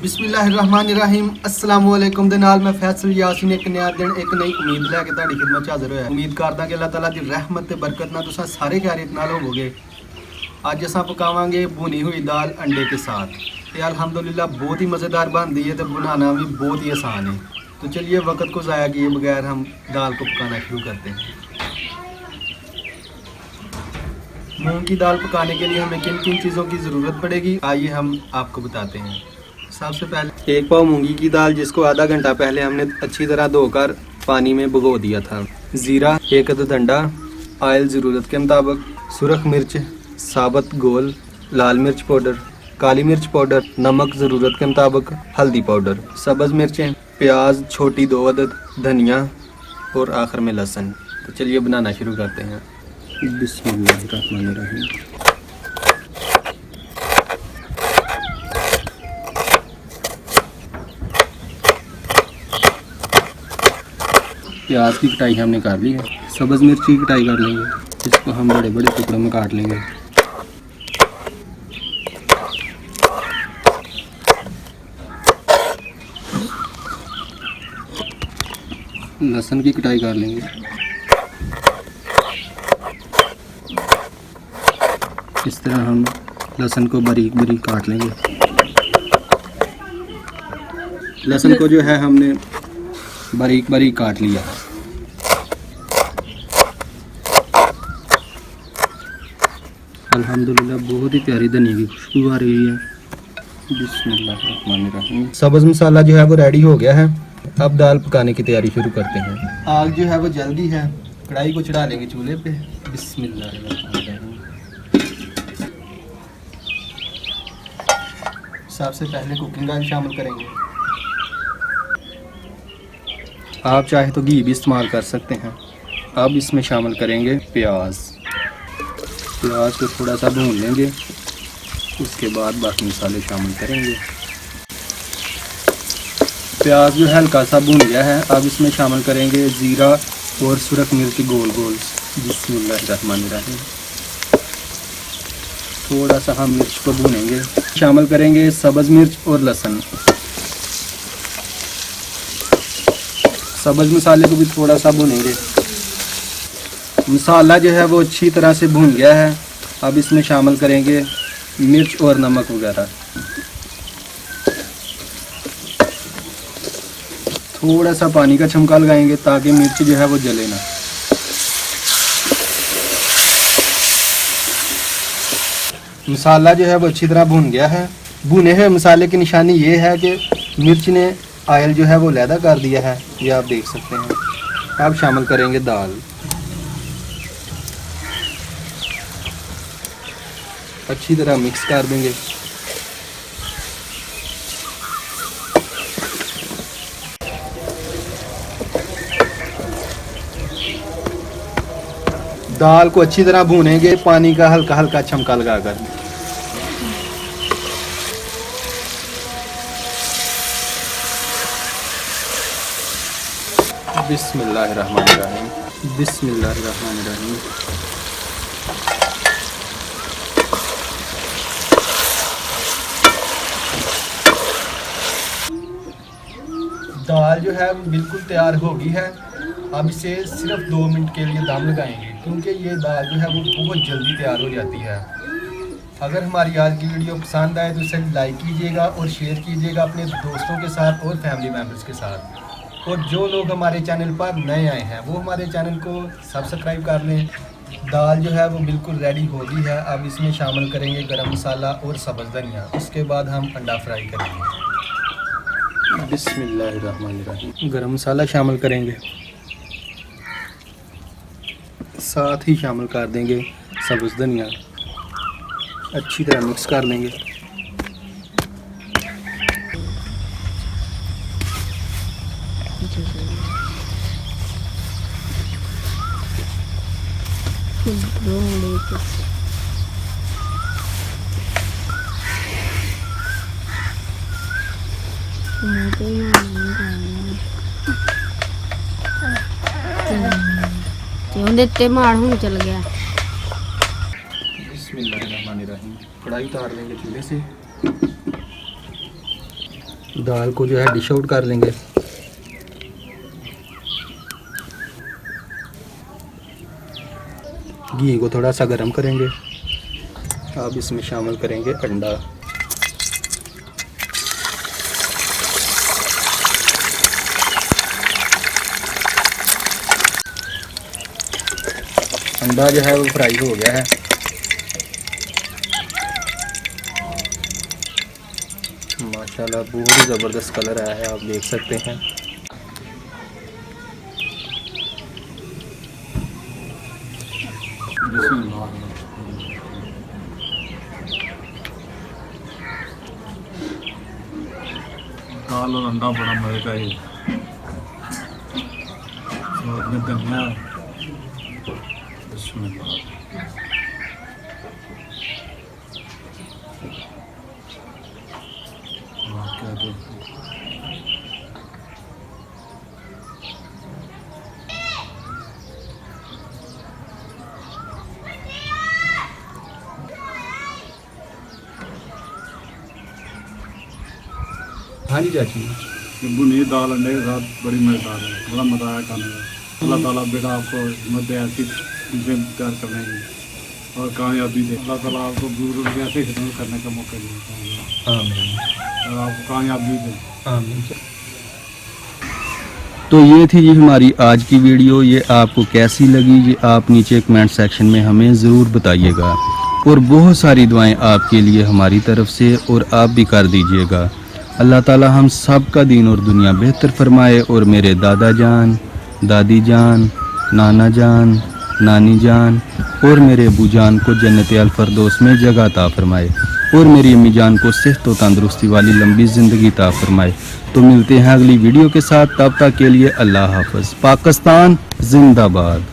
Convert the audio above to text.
बिस्मिल्लाहिर्रहमानिर्रहीम अस्सलाम वालेकुम। दे नाल मैं फैसल यासीन एक नया दिन एक नई उम्मीद लैके तुहाडी खिदमत च हाज़र होया। उम्मीद करदा कि अल्लाह ताला दी रहमत ते बरकत नाल तुसां सारे खैरियत नाल होवोगे। अज असां पकावांगे भुनी हुई दाल अंडे के साथ। ये अल्हम्दुलिल्लाह बहुत ही मज़ेदार बनती है तो बनाना भी बहुत ही आसान है। तो चलिए वक्त को ज़ाया किए बगैर हम दाल को पकाना शुरू करते हैं। मूंग की दाल पकाने के लिए हमें किन किन चीज़ों की ज़रूरत पड़ेगी आइए हम आपको बताते हैं। सबसे पहले एक पाव मूंगी की दाल जिसको आधा घंटा पहले हमने अच्छी तरह धोकर पानी में भिगो दिया था। ज़ीरा एक अदद अंडा, ऑयल ज़रूरत के मुताबिक, सुरख मिर्च, साबुत गोल, लाल मिर्च पाउडर, काली मिर्च पाउडर, नमक ज़रूरत के मुताबिक, हल्दी पाउडर, सब्ज़ मिर्चें, प्याज छोटी 2 अदद, धनिया और आखिर में लहसुन। तो चलिए बनाना शुरू करते हैं। बिस्मिल्लाहिर्रहमानिर्रहीम। प्याज की कटाई हमने कर ली है। सब्ज़ मिर्च की कटाई कर लेंगे, इसको हम बड़े बड़े टुकड़ों में काट लेंगे। लहसुन की कटाई कर लेंगे। इस तरह हम लहसुन को बारीक बारीक काट लेंगे। लहसुन को जो है हमने बारीक बारीक काट लिया। अल्हम्दुलिल्लाह बहुत ही प्यारी धनिया की खुशबू आ रही है। बिस्मिल्लाहिर्रहमानिर्रहीम। सब्ज़ मसाला जो है वो रेडी हो गया है। अब दाल पकाने की तैयारी शुरू करते हैं। आग जो है वो जल्दी है, कढ़ाई को चढ़ा लेंगे चूल्हे पे। बिस्मिल्लाहिर्रहमानिर्रहीम। सबसे पहले कुकिंग ऑयल शामिल करेंगे। आप चाहे तो घी भी इस्तेमाल कर सकते हैं। अब इसमें शामिल करेंगे प्याज। प्याज को थोड़ा सा भून लेंगे, उसके बाद बाकी मसाले शामिल करेंगे। प्याज जो हल्का सा भून गया है, अब इसमें शामिल करेंगे ज़ीरा और सुरख मिर्च गोल गोल। बिस्मिल्लाहिर्रहमानिर्रहीम। थोड़ा सा हम मिर्च को भूनेंगे। शामिल करेंगे सब्ज़ मिर्च और लहसुन। सब्ज़ मसाले को भी थोड़ा सा भूनेंगे। मसाला जो है वो अच्छी तरह से भून गया है। अब इसमें शामिल करेंगे मिर्च और नमक वगैरह। थोड़ा सा पानी का छमका लगाएंगे ताकि मिर्च जो है वो जले ना। मसाला जो है वो अच्छी तरह भून गया है। भुने हुए मसाले की निशानी ये है कि मिर्च ने ऑयल जो है वो लैदा कर दिया है, ये आप देख सकते हैं। अब शामिल करेंगे दाल। अच्छी तरह मिक्स कर देंगे। दाल को अच्छी तरह भूनेंगे पानी का हल्का हल्का छमका लगाकर। बिस्मिल्लाहिर्रहमानिर्रहीम। बिस्मिल्लाहिर्रहमानिर्रहीम। दाल जो है बिल्कुल तैयार हो गई है। अब इसे सिर्फ 2 मिनट के लिए दम लगाएंगे क्योंकि ये दाल जो है वो बहुत जल्दी तैयार हो जाती है। अगर हमारी आज की वीडियो पसंद आए तो इसे लाइक कीजिएगा और शेयर कीजिएगा अपने दोस्तों के साथ और फैमिली मेम्बर्स के साथ। और जो लोग हमारे चैनल पर नए आए हैं वो हमारे चैनल को सब्सक्राइब कर लें। दाल जो है वो बिल्कुल रेडी हो गई है। अब इसमें शामिल करेंगे गरम मसाला और सब्ज़ धनिया। उसके बाद हम अंडा फ्राई करेंगे। बिस्मिल्लाहिर्रहमानिर्रहीम। गरम मसाला शामिल करेंगे, साथ ही शामिल कर देंगे सब्ज़ धनिया। अच्छी तरह मिक्स कर लेंगे। देते मार हूँ चल गया। बिस्मिल्लाहिर्रहमानिर्रहीम। कढ़ाई उतार लेंगे चूल्हे से। दाल को जो है डिश आउट कर लेंगे। घी को थोड़ा सा गर्म करेंगे। अब इसमें शामिल करेंगे अंडा। अंडा जो है वो फ्राई हो गया है। माशाल्लाह बहुत ही ज़बरदस्त कलर आया है, आप देख सकते हैं। दाल और अंडा बड़ा मजे का ही धनिया इसमें क्या तो हाँ जी चाची। बुनी दाल अंडे के साथ बड़ी मज़ेदार है, बड़ा मज़ा आया खाने में। अल्लाह ताला बेटा आपको हिम्मत ऐसी चीज़ें तैयार करने की और कामयाबी दे। अल्लाह ताला आपको दूर ऐसे खिदमत करने का मौका दे और आपको कामयाबी दे। तो ये थी जी हमारी आज की वीडियो। ये आपको कैसी लगी ये आप नीचे कमेंट सेक्शन में हमें ज़रूर बताइएगा, और बहुत सारी दुआएं आपके लिए हमारी तरफ से और आप भी कर दीजिएगा। अल्लाह ताला हम सब का दीन और दुनिया बेहतर फरमाए, और मेरे दादा जान, दादी जान, नाना जान, नानी जान और मेरे अबू जान को जन्नत अल फरदौस में जगह अता फरमाए, और मेरी अम्मी जान को सेहत और तंदुरुस्ती वाली लंबी ज़िंदगी अता फरमाए। तो मिलते हैं अगली वीडियो के साथ, तब तक के लिए अल्लाह हाफ़िज़। पाकिस्तान जिंदाबाद।